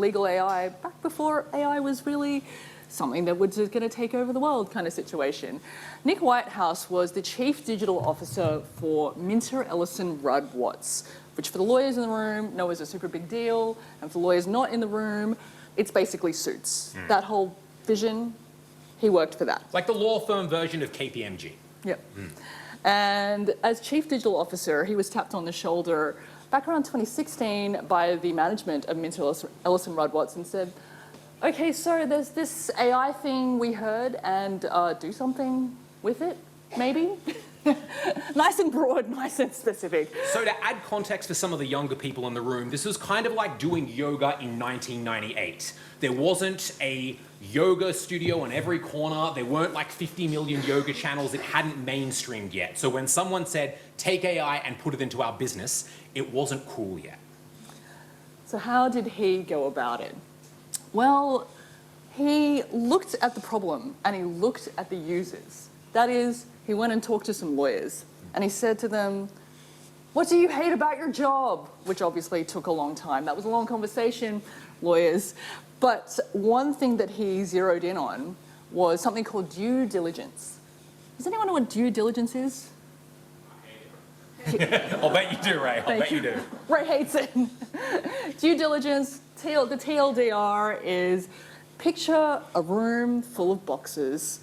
legal AI back before AI was really something that was going to take over the world kind of situation. Nick Whitehouse was the Chief Digital Officer for Minter Ellison Rudd Watts, which for the lawyers in the room know is a super big deal, and for lawyers not in the room, it's basically Suits. That whole vision, he worked for that. Like the law firm version of KPMG. Yep. And as Chief Digital Officer, he was tapped on the shoulder back around 2016 by the management of Minter Ellison Rudd Watts and said, okay, so there's this AI thing we heard, and do something with it, maybe? Nice and broad, nice and specific. So to add context for some of the younger people in the room, this was kind of like doing yoga in 1998. There wasn't a yoga studio on every corner. There weren't like 50 million yoga channels. It hadn't mainstreamed yet. So when someone said, take AI and put it into our business, it wasn't cool yet. So how did he go about it? Well, he looked at the problem and he looked at the users. That is, he went and talked to some lawyers and he said to them, what do you hate about your job? Which obviously took a long time. That was a long conversation, lawyers. But one thing that he zeroed in on was something called due diligence. Does anyone know what due diligence is? I'll bet you do, Ray. I'll bet you do. Ray hates it. Due diligence, the TLDR is picture a room full of boxes.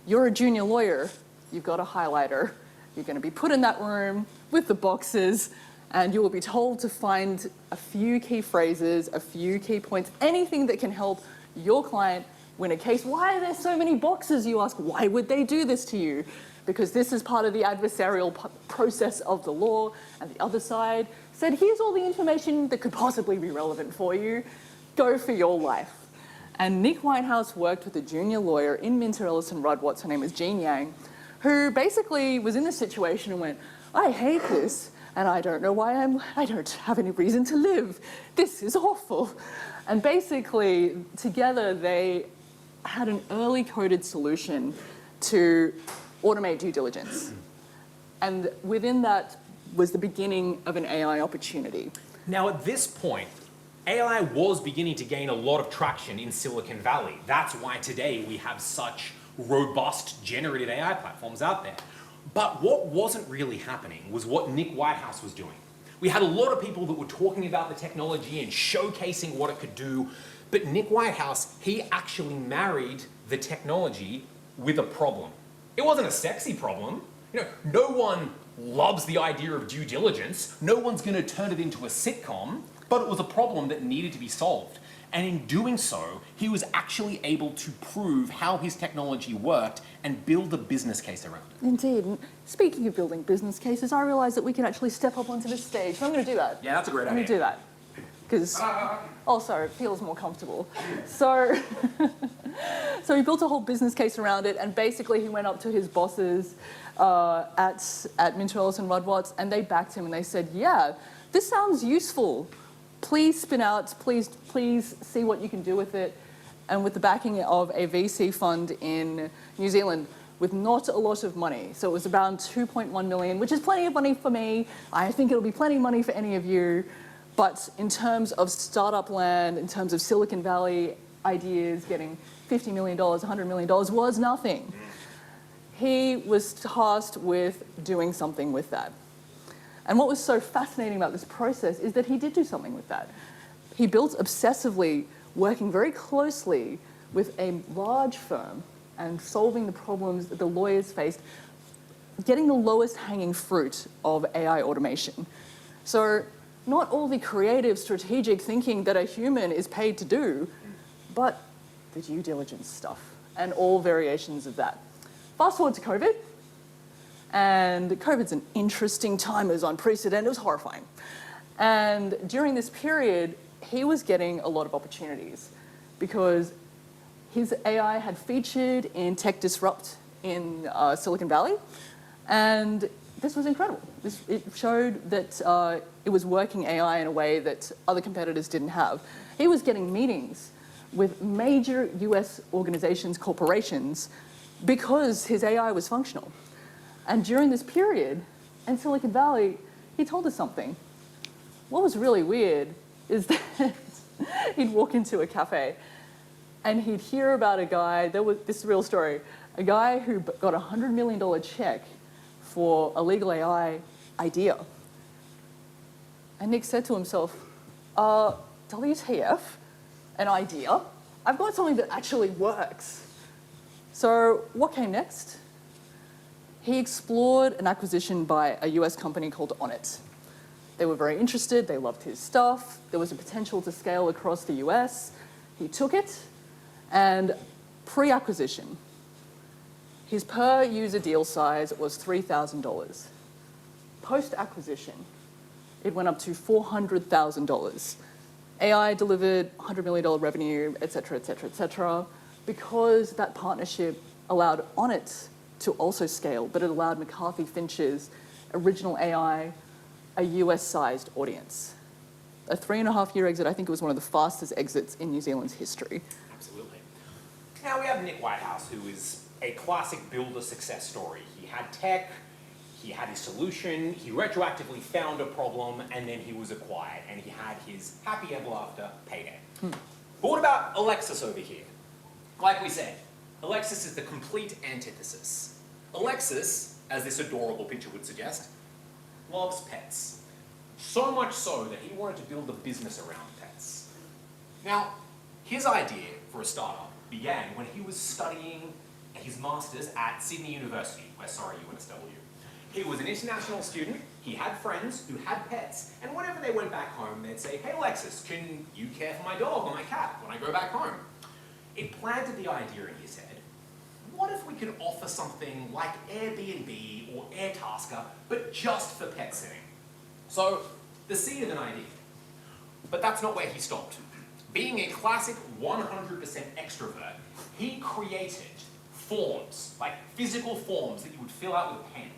You're a junior lawyer. You've got a highlighter. You're going to be put in that room with the boxes, and you will be told to find a few key phrases, a few key points, anything that can help your client win a case. Why are there so many boxes, you ask? Why would they do this to you? Because this is part of the adversarial process of the law, and the other side said, here's all the information that could possibly be relevant for you. Go for your life. And Nick Whitehouse worked with a junior lawyer in Minter Ellison Rudd Watts, her name is Jean Yang, who basically was in this situation and went, I hate this, and I don't know why I don't have any reason to live. This is awful. And basically, together they had an early coded solution to automate due diligence. And within that was the beginning of an AI opportunity. Now at this point, AI was beginning to gain a lot of traction in Silicon Valley. That's why today we have such robust generative AI platforms out there. But what wasn't really happening was what Nick Whitehouse was doing. We had a lot of people that were talking about the technology and showcasing what it could do, but Nick Whitehouse, he actually married the technology with a problem. It wasn't a sexy problem. You know, no one loves the idea of due diligence. No one's going to turn it into a sitcom, but it was a problem that needed to be solved. And in doing so, he was actually able to prove how his technology worked and build a business case around it. Indeed. And speaking of building business cases, I realized that we can actually step up onto this stage. So I'm going to do that. Yeah, that's a great idea. I'm going to do that. Because also it feels more comfortable. So, so he built a whole business case around it, and basically he went up to his bosses at Minter Ellison Rudd Watts, and they backed him and they said, yeah, this sounds useful. Please spin out, please see what you can do with it. And with the backing of a VC fund in New Zealand with not a lot of money. So it was around 2.1 million, which is plenty of money for me. I think it'll be plenty of money for any of you. But in terms of startup land, in terms of Silicon Valley ideas, getting $50 million, $100 million was nothing. He was tasked with doing something with that. And what was so fascinating about this process is that he did do something with that. He built obsessively, working very closely with a large firm and solving the problems that the lawyers faced, getting the lowest hanging fruit of AI automation. So not all the creative, strategic thinking that a human is paid to do, but the due diligence stuff and all variations of that. Fast forward to COVID. And COVID's an interesting time. It was unprecedented. It was horrifying. And during this period, he was getting a lot of opportunities because his AI had featured in Tech Disrupt in Silicon Valley. And this was incredible. It showed that it was working AI in a way that other competitors didn't have. He was getting meetings with major US organizations, corporations, because his AI was functional. And during this period, in Silicon Valley, he told us something. What was really weird is that He'd walk into a cafe and he'd hear about a guy, this is a real story, a guy who got a $100 million check for a legal AI idea. And Nick said to himself, WTF, an idea? I've got something that actually works. So what came next? He explored an acquisition by a US company called Onnit. They were very interested, they loved his stuff, there was a potential to scale across the US. He took it, and pre-acquisition, his per user deal size was $3,000. Post-acquisition, it went up to $400,000. AI delivered $100 million revenue, et cetera, et cetera, et cetera, because that partnership allowed Onnit to also scale, but it allowed McCarthy Finch's original AI a US-sized audience. A 3.5-year exit, I think it was one of the fastest exits in New Zealand's history. Absolutely. Now we have Nick Whitehouse, who is a classic builder success story. He had tech, he had his solution, he retroactively found a problem, and then he was acquired, and he had his happy ever after payday. But what about Alexis over here? Like we said, Alexis is the complete antithesis. Alexis, as this adorable picture would suggest, loves pets. So much so that he wanted to build a business around pets. Now, his idea for a startup began when he was studying his master's at Sydney University, UNSW. He was an international student, he had friends who had pets, and whenever they went back home, they'd say, "Hey Alexis, can you care for my dog or my cat when I go back home?" It planted the idea in his head, what if we could offer something like Airbnb or Airtasker, but just for pet sitting? So, the seed of an idea. But that's not where he stopped. Being a classic 100% extrovert, he created forms, like physical forms that you would fill out with a pen.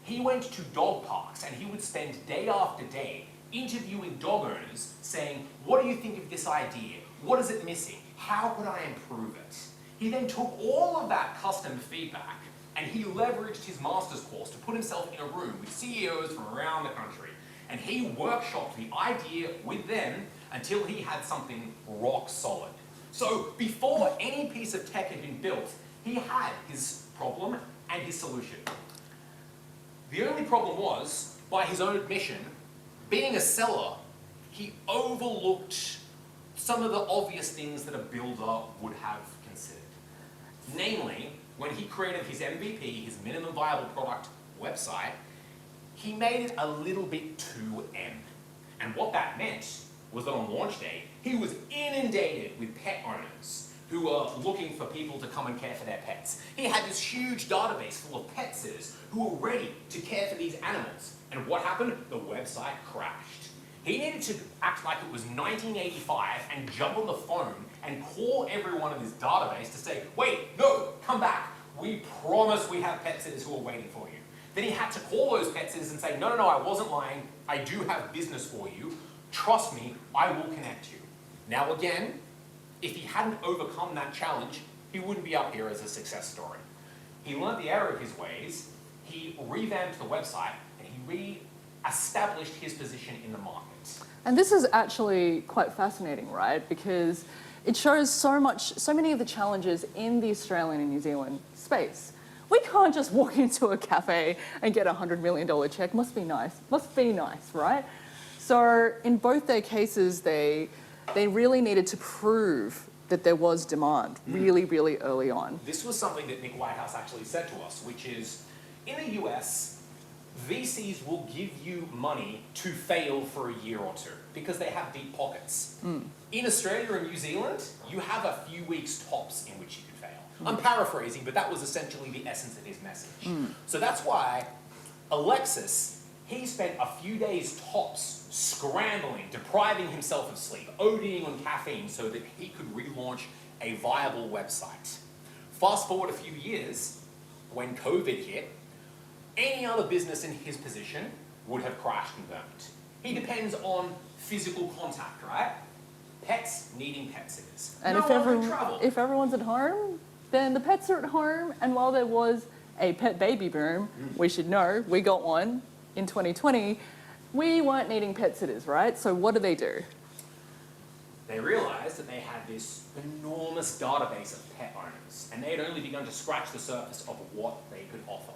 He went to dog parks and he would spend day after day interviewing dog owners saying, what do you think of this idea? What is it missing? How could I improve it? He then took all of that custom feedback and he leveraged his master's course to put himself in a room with CEOs from around the country. And he workshopped the idea with them until he had something rock solid. So before any piece of tech had been built, he had his problem and his solution. The only problem was, by his own admission, being a seller, he overlooked some of the obvious things that a builder would have considered. Namely, when he created his MVP, his minimum viable product website, he made it a little bit too M. And what that meant was that on launch day, he was inundated with pet owners who were looking for people to come and care for their pets. He had this huge database full of pet sitters who were ready to care for these animals. And what happened? The website crashed. He needed to act like it was 1985 and jump on the phone and call everyone in his database to say, wait, no, come back. We promise we have pet sitters who are waiting for you. Then he had to call those pet sitters and say, no, I wasn't lying. I do have business for you. Trust me, I will connect you. Now again, if he hadn't overcome that challenge, he wouldn't be up here as a success story. He learned the error of his ways, he revamped the website, and he re-established his position in the market. And this is actually quite fascinating, right? Because it shows so many of the challenges in the Australian and New Zealand space. We can't just walk into a cafe and get a $100 million check. Must be nice, right? So in both their cases, they really needed to prove that there was demand really, really early on. This was something that Nick Whitehouse actually said to us, which is, in the US, VCs will give you money to fail for a year or two because they have deep pockets. In Australia and New Zealand, you have a few weeks tops in which you can fail. I'm paraphrasing, but that was essentially the essence of his message. So that's why Alexis, he spent a few days tops scrambling, depriving himself of sleep, ODing on caffeine so that he could relaunch a viable website. Fast forward a few years, when COVID hit, any other business in his position would have crashed and burnt. He depends on physical contact, right? Pets needing pet sitters. And if everyone's at home, then the pets are at home. And while there was a pet baby boom, we should know, we got one in 2020, we weren't needing pet sitters, right? So what do? they realized that they had this enormous database of pet owners, and they had only begun to scratch the surface of what they could offer.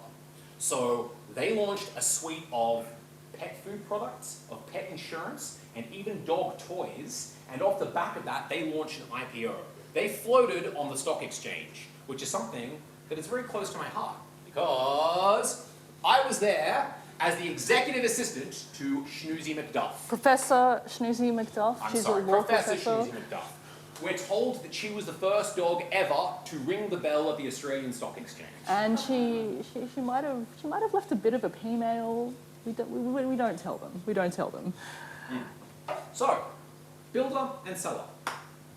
So they launched a suite of pet food products, of pet insurance, and even dog toys, and off the back of that, they launched an IPO. They floated on the stock exchange, which is something that is very close to my heart, because I was there as the executive assistant to Schnoozy McDuff. Professor Schnoozy McDuff. She's a law Professor professor. Schnoozy McDuff. We're told that she was the first dog ever to ring the bell at the Australian Stock Exchange. And she might have left a bit of a P-mail. We don't tell them. We don't tell them. So, builder and seller,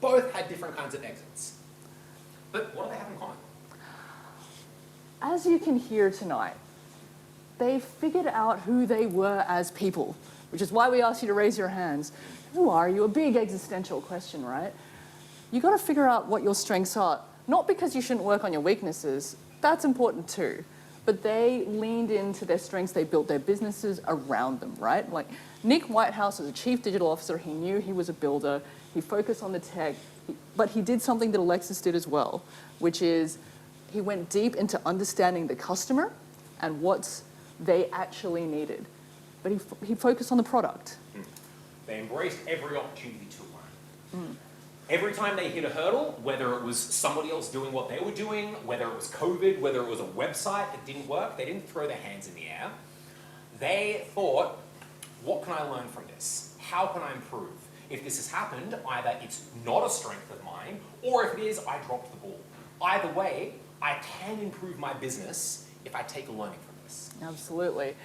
both had different kinds of exits. But what do they have in common? As you can hear tonight, they figured out who they were as people, which is why we asked you to raise your hands. Who are you? A big existential question, right? You got to figure out what your strengths are. Not because you shouldn't work on your weaknesses. That's important too. But they leaned into their strengths. They built their businesses around them, right? Like Nick Whitehouse was a chief digital officer. He knew he was a builder. He focused on the tech, but he did something that Alexis did as well, which is he went deep into understanding the customer and what they actually needed. But he focused on the product. They embraced every opportunity to learn. Every time they hit a hurdle, whether it was somebody else doing what they were doing, whether it was COVID, whether it was a website that didn't work, they didn't throw their hands in the air. They thought, what can I learn from this? How can I improve? If this has happened, either it's not a strength of mine, or if it is, I dropped the ball. Either way, I can improve my business if I take a learning from this. Absolutely.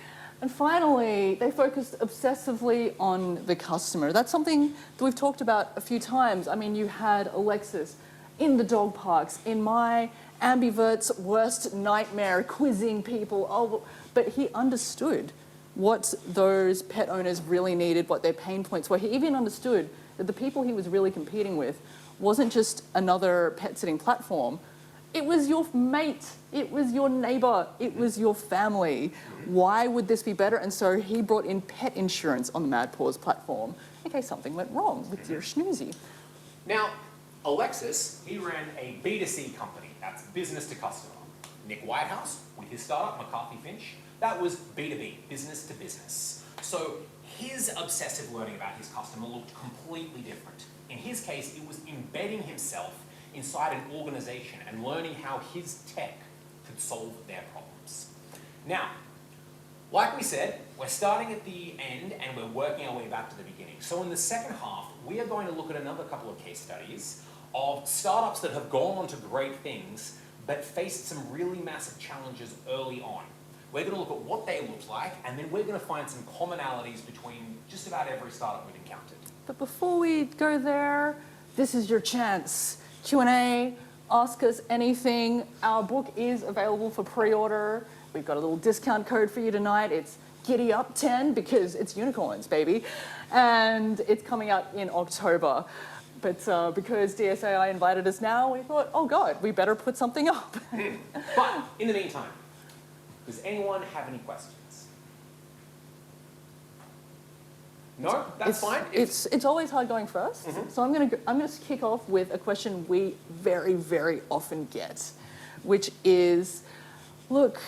And finally, they focused obsessively on the customer. That's something that we've talked about a few times. I mean, you had Alexis in the dog parks, in my ambivert's worst nightmare, quizzing people. Oh, but he understood what those pet owners really needed, what their pain points were. He even understood that the people he was really competing with wasn't just another pet sitting platform. It was your mate, it was your neighbor, it was your family. Why would this be better? And so he brought in pet insurance on the Mad Paws platform in case something went wrong with your Schnoozy. Now, Alexis, he ran a B2C company, that's business to customer. Nick Whitehouse, with his startup, McCarthy Finch, that was B2B, business to business. So his obsessive learning about his customer looked completely different. In his case, it was embedding himself inside an organization and learning how his tech could solve their problems. Now, like we said, we're starting at the end and we're working our way back to the beginning. So in the second half, we are going to look at another couple of case studies of startups that have gone on to great things but faced some really massive challenges early on. We're going to look at what they looked like, and then we're going to find some commonalities between just about every startup we've encountered. But before we go there, this is your chance. Q&A, ask us anything. Our book is available for pre-order. We've got a little discount code for you tonight. It's Giddy Up 10 because it's unicorns, baby. And it's coming out in October. But because DSAI invited us now, we thought, oh God, we better put something up. But in the meantime, does anyone have any questions? No, that's fine. It's always hard going first. So I'm gonna kick off with a question we very, very often get, which is, look,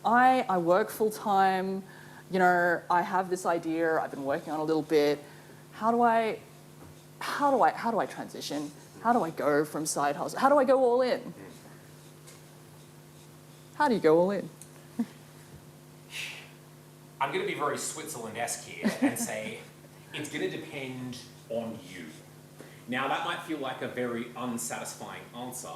I work full time. You know, I have this idea. I've been working on it a little bit. How do I transition? How do I go from side hustle? How do I go all in? How do you go all in? I'm going to be very Switzerland-esque here and say it's going to depend on you. Now, that might feel like a very unsatisfying answer,